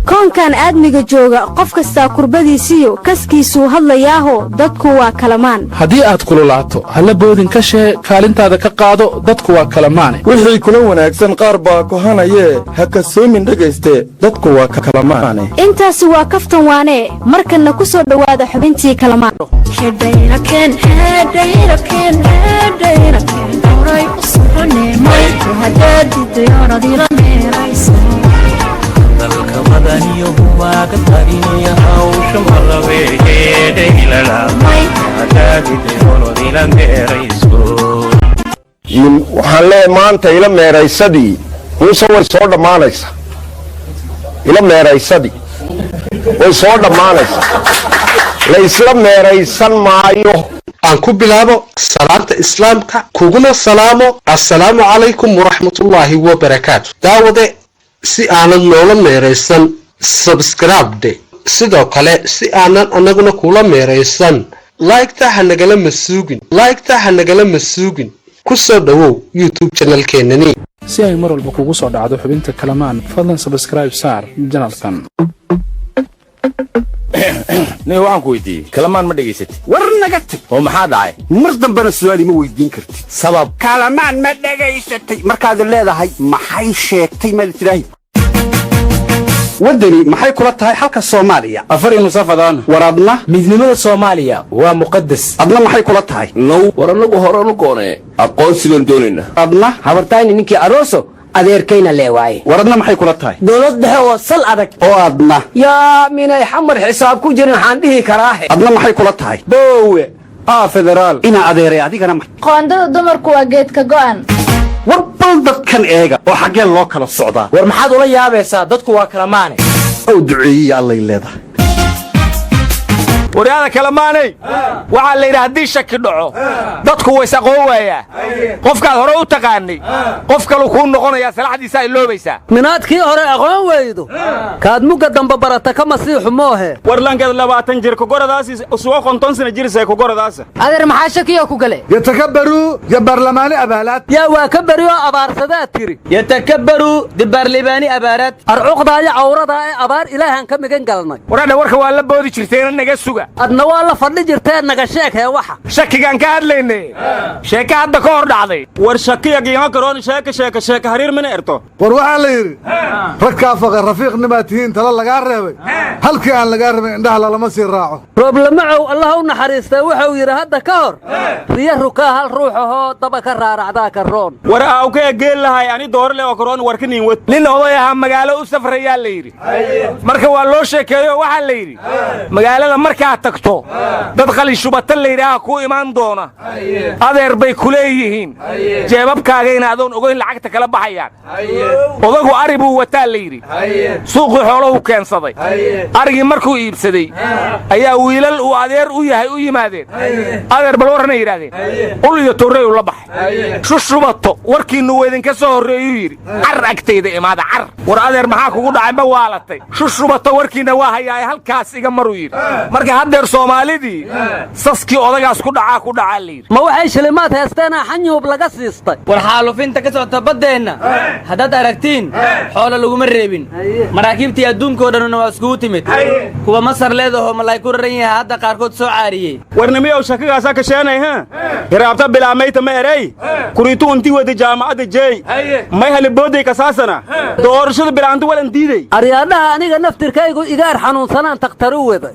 koonkan aadmiga jooga qof kasta kurbadiisiyo kaskiisuu hadlayaaho dadku waa kalamaan haddii aad kululaato halla boodin ka shee kaalintaada ka qaado dadku waa kalamaane wixii kula wanaagsan qaar baa kohanayee ha kasoomin dhegayste dadku waa kalamaane intaasi waa kaftan waanee markanna ku soo dhowaada xubintii kalamaan dalka madaniyo huwaaga tariniya hawsha malaweeyeedhaylalamay hadaadideolodila meerayso waxaan leeyahay maanta ila meeraysadii muuse way soo dhammaanaysa ila meeraysadii way soo dhammaanaysa la isla meeraysan maayo aan ku bilaabo salaanta islaamka kuguna salaamo assalaamu calaykum waraxmatullaahi wabarakaatu daawade si aanad noola meeraysan subscribe sidoo kale si aanan anaguna kula meeraysan like-ta ha nagala masuugin ku soo dhawow YouTube channelkeenani si ay mar walba kugu soo dhacdo xubinta kalamaan fadlan subscribe saar channelkan waxaan ku weydiiyey kalamaan ma dhegaysatid war naga tag oo maxaa dhacay mar dambena su'aal ima weydiin kartid sabab kalamaan ma dhegaysatay markaad leedahay maxay sheegtay ma tiraahi wadani maxay kula tahay halka Soomaaliya afar musafadaan waradna midnimada Soomaaliya waa muqaddas adna maxay kula tahay low waranagu horanu goonee aqoonsigan doonayna adna habartayni ninkii arooso adeerkayna leewaaye waradna maxay kula tahay dawlad dhexe oo sal adag oo adna yaa minay xamar xisaab ku jirin waxaan dhihi karaa adna maxay kula tahay boowe federaal ina adeeray adigana qoondada dumarku waa geedka go'an war bal dadkan eega oo xaggeen loo kala socdaa war maxaad ula yaabaysaa dadku waa kalamaane oo duceeyay allay leedahay waryaada kalamaanay waxaa la yidhaha haddii shaki dhaco dadku ways aqoon waayaa qofkaad hore u taqaanay qof kalu kuu noqonayaa salaxdiisaa iloobaysaa minaadkii hore aqoon weydo kaad mugga damba barata ka masiixu moohe warlankeed 20 jir kugoradaasi usugo 50 sana jirsay kugoradaasa adeer maxaa shakiyo ku gale yatakabbaru ya barlamaani abaalaad yaa waa ka bariyo abaarsadaa tiri yatakabbaru dibarlibaani abaaraad arcuqdaa iyo cawradaa ee abaar ilaahan ka migan galnay waradha warka waa la boodi jirteena naga suga adna waa la fadhi jirtee naga sheekee waxa shakigaan ka hadlaynay sheeka hadda ka hor dhacday war shakiya qiimo garoon sheeka hariir mina erto war waxaa la yidhi rag kaa faqay rafiiqnimaa tihiin tala lagaa reebay halkii aan lagaa rabin indhaha lalama sii raaco rooblamacow allah u naxariistay wuxuu yidhi hadda ka hor riya rukaa hal ruux ahoo daba ka raaracdaa karoon war awkee geel lahay ani doorle oo karoon war ka niin wad nin oday ahaa magaalo u safrayaa la yidhi marka waa loo sheekeeyo waxaa la yidhi magaalada markaa tagto dad qalin shubata la yidhaaha ku imaan doona adeer bay ku leeyihiin jeebabkaagayna adoon ogoyn lacagta kala baxayaan odagu ari buu wataa la yidhi suuqii xooluhu keensaday arigii markuu iibsaday ayaa wiilal uu adeer u yahay u yimaadeen adeer bal warranay yidhaahdeen ul iyo torrey u la baxay shushubato warkiinnu weydinka soo horreeyuu yidhi car agtayda imaada car war adeer maxaa kugu dhacay ma waalatay shushubato warkiinna waa hayaay halkaas iga maruu yidhi marka haddeer soomaalidii saskii odagaas ku dhacaa la yidhi ma waxay shilimaad heesteenaa xanyuub laga siistay war xaalufinta ka socota baddeenna haddaad aragtiin xoolo laguma reebin maraakiibtii adduunkoo dhanuna waa iskugu timid kuwa masar leedahoo malay ku raran yahay hadda qaarkood soo caariyey warnimiyow shakigaasaa ka sheenay ha hiraabta bilaamayta ma erey kuriitu untii wada jaamacadda jeey may halibooday kasaasana doorashada bilaanti walan diiday aryaadhaha aniga naftirkaygu igaar xanuunsanaan takhtaru waday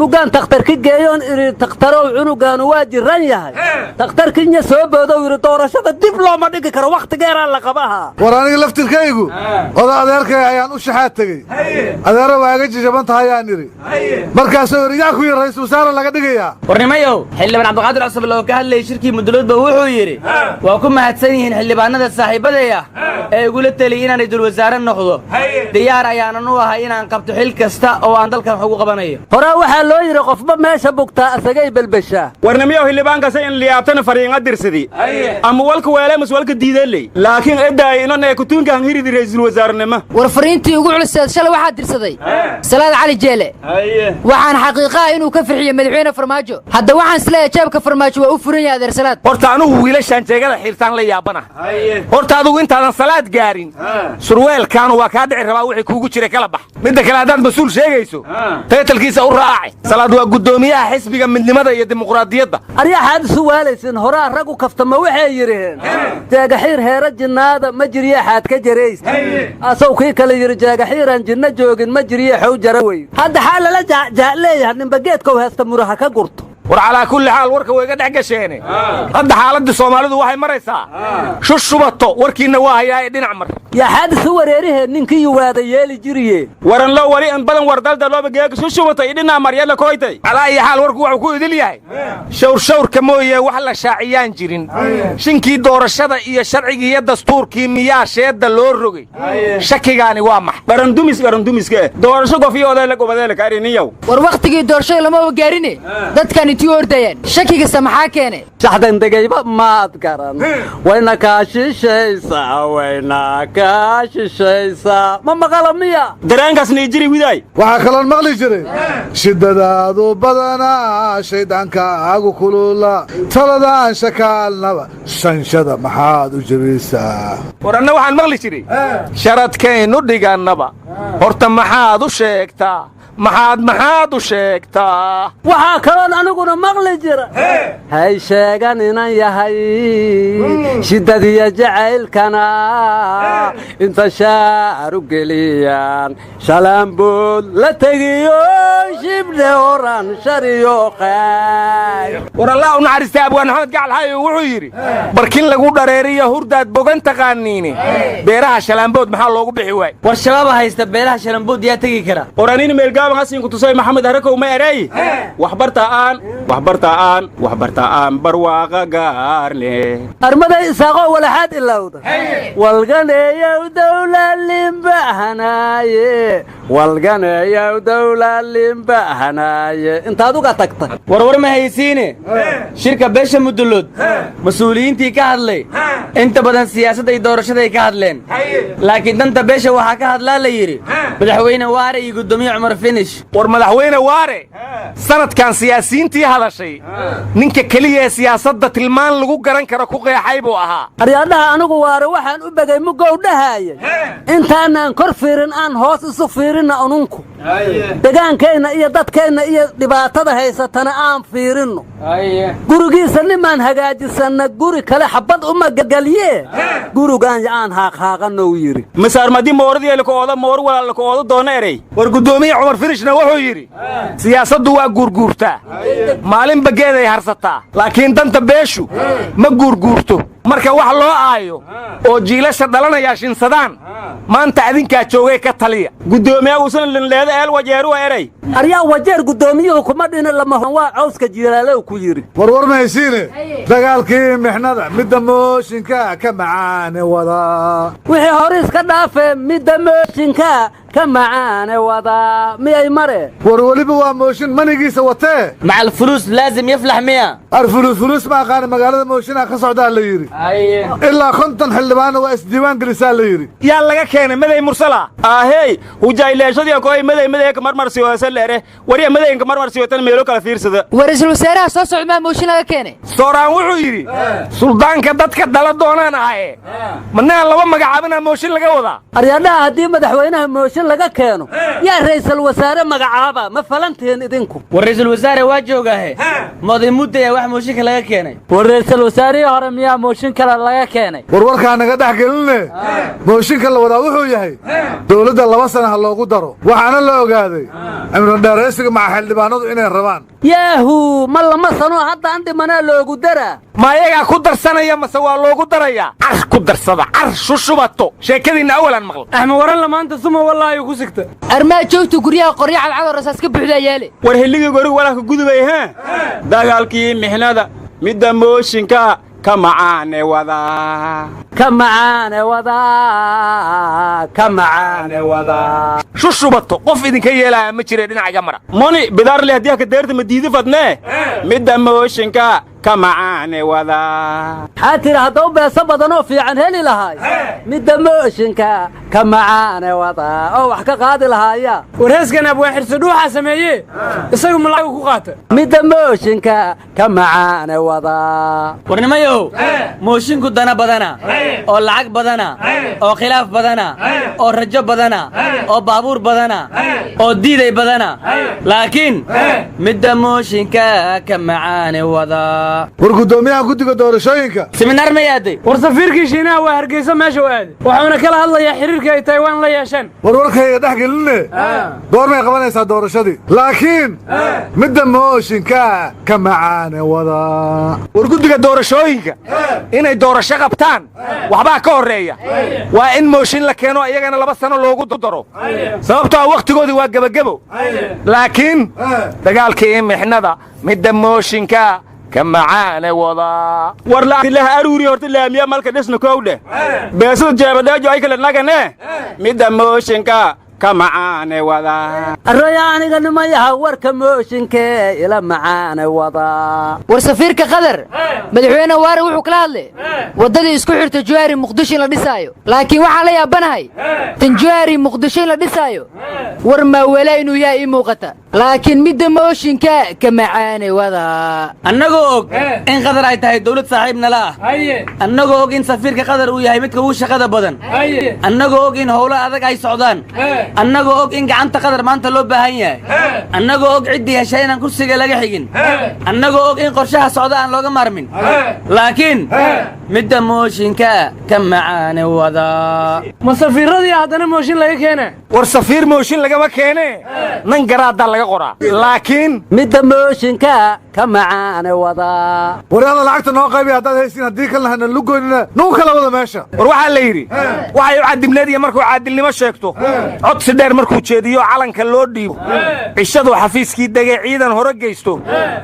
mugaan takhtarki geeyoon idhi takhtarow cunugaanu waa jiran yahay takhtarkinya soo boodow yidhi doorashada dib looma dhigi karo wakhtigeeraa la qabahaa war aniga laftirkaygu oda adeerkay ayaan u shaxaad tegey adeero waa iga jajaban tahayaan idhi markaasoo yidhi yaa ku yidhi ra'iisul wasaare laga dhigayaa warnimayow xildhibaan cabdiqaadir cusub oo ka hadlayay shirkii muduloodba wuxuu yidhi waa ku mahadsan yihiin xildhibaanada saaxiibaday ah ee igula teliyay inaanay dul wasaare noqdo diyaar ayaanan u ahay inaan qabto xil kasta oo aan dalkan wax ugu qabanayo horaa waxaa loo yidhi qofba meesha bugtaa asagay belbeshaa warnamiyow xildhibaankaas in liyaabtana fariinga dirsadii ama walka weeleemas walka diideeley laakiin edaay inanee kutuunkaan hiridi ra'iisul wasaarenimo war fariintii ugu culiseed shalay waxaa dirsaday salaad cali jeele waxaan xaqiiqaa inuu ka fixiyo madaxweyne farmaajo hadda waxaan isleeyahay jeebka farmaajo waa u furan yahay adeer salaad horta anugu wiilashaan jeegada xiirtaan la yaabana horta adugu intaadan salaad gaarin surweelkaanu waa kaa dhici rabaa wixii kuugu jira kala bax midda kale haddaad mas-uul sheegayso taytalkiisa u raacay salaad waa guddoomiyaha xisbiga midnimada iyo dimuqraadiyadda aryaxaad isu waalaysin horaa rag u kaftama waxay yidhaheen jeegaxiir heera jinnaada ma jirye xaad ka jaraysa asaw kii kale yidhi jeegaxiiraan jinno joogin ma jirye xow jara wey hadda xaa lala leeyahay ninba geedkow heesta muraha ka gurto war calaa kulli xaal warka way iga dhex gasheene hadda xaaladda soomaalidu waxay maraysaa shushubato warkiinna waa hayaa ee dhinac mar yaa xaad isu wareeriheen ninkii yuwaada yeeli jiriye waran loo wali in badan wardalda looba geega shushubatay dhinac maryalla koytay calaa iyo xaal warku wuxuu ku idil yahay shawrshawrka mooye wax la shaaciyaan jirin shinkii doorashada iyo sharcigii iyo dastuurkii miyaa sheedda loo rogay shakigaani waa max barandumiska doorasho gofiyo odeele gobadeele kaariniyow war wakhtigii doorashada lama gaarine dadkan intii ordayeen shakigisa maxaa keene shaxdan degayba maad garan wayna kaashishaysaa ma maqala miya dareenkaas niijiri widaay waxaa kaloon maqli jiray shidadaadu badanaa shaydaankaagu kulula taladaan shakaalnaba shanshada maxaad u jebiysaa war anna waxaan maqli jiray sharadkaynu dhigannaba horta maxaad u sheegtaa maxaad u sheegtaa waxaa kaloon aniguna maqli jira hay sheegan inan yahay shiddadiyo jacaylkana inta shaaru geliyaan shalaambood la tegiyo shibdhe oran shariyo qayr war allah u naxariistay abwaan maxamed gacalxaayo wuxuu yidhi barkin lagu dhareeriyo hurdaad bogan taqaaniine beeraha shalaambood maxaa loogu bixi waay war shabaaba haysta beeraha shalaambood yaa tegi kara oranini meelgaaban hasiinku tusay maxamed harakow ma eray waxbartaan barwaaqa gaarle armaday isaaqoo walaxaad ilowda walganeeyow dawlalimbahanaye intaad uga tagtay warwar ma haysiine shirka beesha mudulood mas-uuliyiintii ka hadlay inta badan siyaasadda iyo doorashaday ka hadleen laakiin danta beesha waxaa ka hadlaa la yidhi madaxweyne waare iyo guddoomiye cumar finish war madaxweyne waare sanadkan siyaasiyiintii hadashay ninka keliya ee siyaasadda tilmaan lagu garan karo ku qeexay buu ahaa aryaadhaha anigu waare waxaan u begay mugow dhahayay intaanaan kor fiirin aan hoos isu fiirinna ununku degaankeenna iyo dadkeenna iyo dhibaatada haysatana aan fiirinno gurigiisa nimaan hagaajisanna guri kale xabbad uma gagalye gurigaan aan haaqhaaqannou yidhi masaarmadi mooradielakooda moor walaalakooda doona erey war guddoomiye cumar finishna wuxuu yidhi siyaasaddu waa guurguurtaa maalinba geeday harsataa laakiin danta beeshu ma guurguurto marka wax loo aayo oo jiilasha dhalanayaa shinsadaan maanta adinkaa joogay ka taliya guddoomiye uusan linleeda eel wajeeruwa erey aryaa wajeer guddoomiyuhu kuma dhina lama waa cawska jilaalow ku yidhi warwar mahaysiine dagaalkii mixnada midda mooshinka ka macaane wadaa wixii hore iska dhaafee midda mooshinka ka macaane wadaa miyay mare war weliba waa mooshin manigiisa watee macal fuluus laazim yaflax miya fuluus ma aqaana magaalada mooshinaa ka socdaa la yidhi ilaa 50 xildhibaana waa isdiiwaan gelisaa la yidhi yaa laga keenay maday mursala ahey hujayleeshadii koy maday ka marmarsiyoose leere wariya madayinka marmarsiyotan meelo kala fiirsada war ra'iisul wasaaraha soo socdaa mooshin laga keenay sooraan wuxuu yidhi suldaanka dadka dhala doonaan ahaye manaan laba magacaabina mooshin laga wadaa aryaadhaha haddii madaxweynaha mooshin laga keeno yaa ra'iisul wasaare magacaaba ma falantiin idinku war ra'iisul wasaare waa joogaahe moday mudaya wax mooshinka laga keenay war ra'iisul wasaarihii hore miyaa mooshin kale laga keenay warwarkaa naga dhex gelinne mooshinka la wadaa wuxuu yahay dowladda 2 sana ha loogu daro waxaana la ogaaday cimrodheeraysiga maca xildhibaanadu inay rabaan yaahu ma lama sano haddaan dhimanaa loogu daraa ma ayagaa ku darsanaya mase waa loogu darayaa car ku darsada car shushubato sheekadiinna awalan maqla axmed waran lamaanta suma wallaahi ku sigta armaa joogta guryaha qoryo cadcad oo rasaas ka buuxdaa yaale war hilligii gorig walaalka gudubay dagaalkii mixnada midda mooshinka ka macaane wadaa كمعاني وضا كمعاني وضا شو شبطه قف إذن كي يلا مجري دينا عجمرة موني بدار لي هديها كديرت مديدي فدناه مدى موشنكا كمعاني وضا حاتي هدو بيسا بدنو في عن هلي لهاي مدى موشنكا كمعاني وضا او حكا قادي لهاي ورهزكنا ابو حرسدوحة سميه اساقو ملاقو كوقاته مدى موشنكا كمعاني وضا ورنميو موشنكو دانا بدنا او لعق بدنا او خلاف بدنا او رجو بدنا او بابور بدنا او ديدي بدنا لكن مدى موشنكا كمعاني وضا wargudoomiyaha guddiga doorashooyinka seminar ma yaadi war safiirkii Shiinaha waa Hargeysa meesha u aaday waxaana kala hadlayaa xiriirka ay Taiwan la yeesheen warwarkayga dhex gelinne goormay qabanaysaa doorashadii laakiin midda mooshinka ka macaane wada war guddiga doorashooyinka inay doorasho qabtaan waxbaa ka horeeya waa in mooshin la keeno iyagana 2 sano loogu daro sababtoo ah waqtigoodii waa gabagabo laakiin dagaalkii mixnada midda mooshinka كمعاني وضا ورلا لها أروري هرت لاميا مالك دسنا كوده بيسو جابدا جو أيكل ناقنه ميدا موشنكا كمعاني وضا الرياني قال ما يهور كموشنك إلى معاني وضا ورسفيرك قدر مدحوينا واري وحو كلالي ودادي اسكو حرت جواري مقدشين لديسايو لكن وحا ليا بنهاي تنجواري مقدشين لديسايو ورما ولينو يا إيمو قتا لكن ميدا موشنك كمعاني وضا أنغوك إن قدر أي تهي دولة صاحبنا لا أنغوك إن سفيرك قدر وياهي متك وش قدر بدن أنغوك إن هولا أذك أي سعودان أنغو أوك إنك أنت قدر ما أنت لوب بهاي أنغو أوك عدي هالشيء أن كرسي لقى حقين أنغو أوك إن قرشها سعودان لوجا مرمين لكن مدة موشينكا كم معاني وذا مسافير رضي هذا موشين لقى كينه ورسفير موشين لقى ما كينه ننقرأ ده لقى قرا لكن مدة موشينكا كم معاني وذا ورانا لعقت نوقي هذا هيسين هديك لنا نلقون نوكل ولا ماشى وروح الليري وحي يعدي بلادي مركو عادل لي ما شيكتو codsi dheer markuu jeediyo calanka loo dhiibo cishadu xafiiskii dagay ciidan hore geysto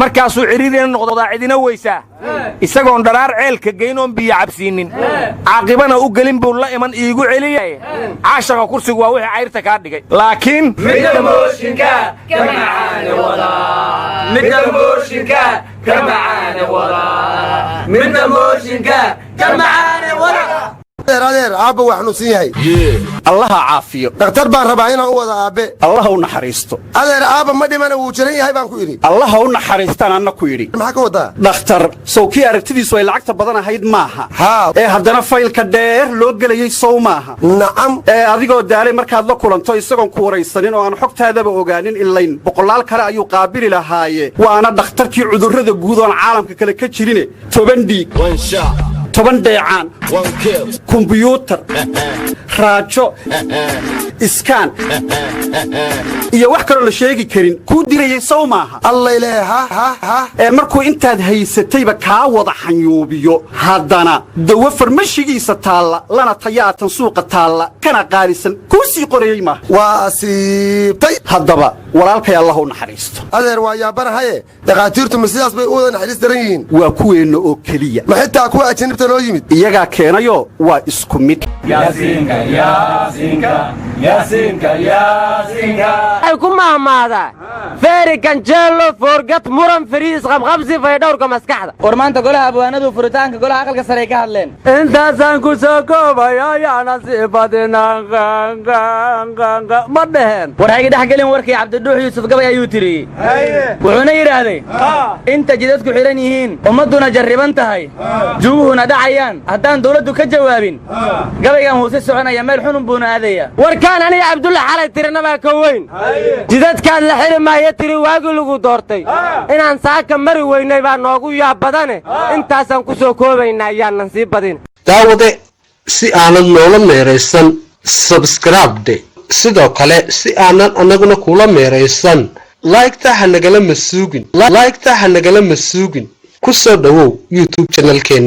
markaasuu ciriirina noqdaa cidina weysaa isagoon dharaar ceelka geynoon biyo cabsiinin caaqibana u gelin buu la iman iigu celiyay caashaqa kursigu waa wixii cayrta ka dhigay laakiin midda mooshinka ka macaane wada midda mooshinka ka macaane wada midda mooshinka ka macaane wada adeer aabba wax nuusan yahay الله عافيه دكتور baan rabaa inaan u wada aabe الله u naxariisto adeer aabba ma dhimana wuu jiran yahay baan ku yiri الله u naxariistaan anna ku yiri maxaa ka wadaa dhakhtar sawkii aragtidiisu ay lacagta badan ahayd maaha ee haddana faylka dheer loo gelayay sow maaha nacam adigoo daalay markaad la kulanto isagoon ku waraysanin oo aan xogtaadaba ogaanin ilayn boqolaal kale ayuu qaabili lahaaye waana dhakhtarkii cudurrada guud oo caalamka kale ka jirine 10 dhiig 10 dheecaan كمبيوتر راجو إسكان iyo wax kale la sheegi karin ku dirayay Soomaha Allah ilaaha ha markuu intaad haysatayba ka wada xanyuubiyo hadana dawo farmashigiisa taala lana tayaatan suuqa taala kana qaalisan ku sii qorayay ma waa asiibtay hadaba walaalkay Allah u naxariisto adeer waa yaabanahay dhaqaatiirtu ma sidaas bay u wada naxariis daran yihiin waa kuweena oo kaliya ma xitaa kuwa ajnabta loo yimid iyaga keenayo waa isku mid yaasinka yaasinka yaasinka yaasinka ay ku maamaada feeri kanjeelo forgat muran fariis qabqabsi faydhowrka maskaxda war maanta golaha abwaanadu furitaanka golaha aqalka sare ka hadleen intaasaan ku soo koobaya yaa nasiibadina ma dheheen war hayga dhex gelin warkii cabdiduux yuusuf gabay ayuu tiri wuxuuna yidhaahday inta jidadku xiran yihiin ummaduna jarriban tahay juuhuna dhacayaan haddaan dawladdu ka jawaabin gabaygan hoose soconaya meel xunun buuna aadaya warkaan aniga cabdulla xalay tirinabaa ka weyn jidadkaad la xiri maayo tiri waagi lagu doortay inaan saaka mari weynay baa noogu yaab badane intaasaan ku soo koobaynaa ayaanan sii badin daawade si aanad noola meeraysan subscribe sidoo kale si aanan anaguna kula meeraysan like-ta ha nagala masuugin ku soo dhawow YouTube channelkeena